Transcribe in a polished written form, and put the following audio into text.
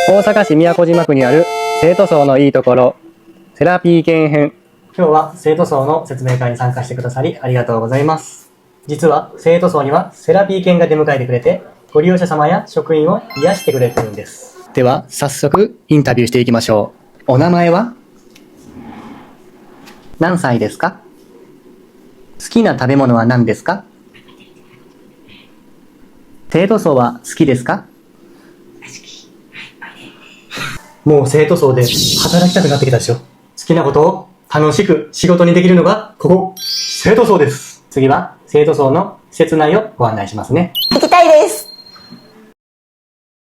大阪市都島区にある生徒層のいいところ、セラピー犬編。今日は生徒層の説明会に参加してくださりありがとうございます。実は生徒層にはセラピー犬が出迎えてくれて、ご利用者様や職員を癒してくれてるんです。では早速インタビューしていきましょう。お名前は？何歳ですか？好きな食べ物は何ですか？生徒層は好きですか？もう生徒層で働きたくなってきたでしょ。好きなことを楽しく仕事にできるのがここ生徒層です。次は生徒層の施設内をご案内しますね。行きたいです。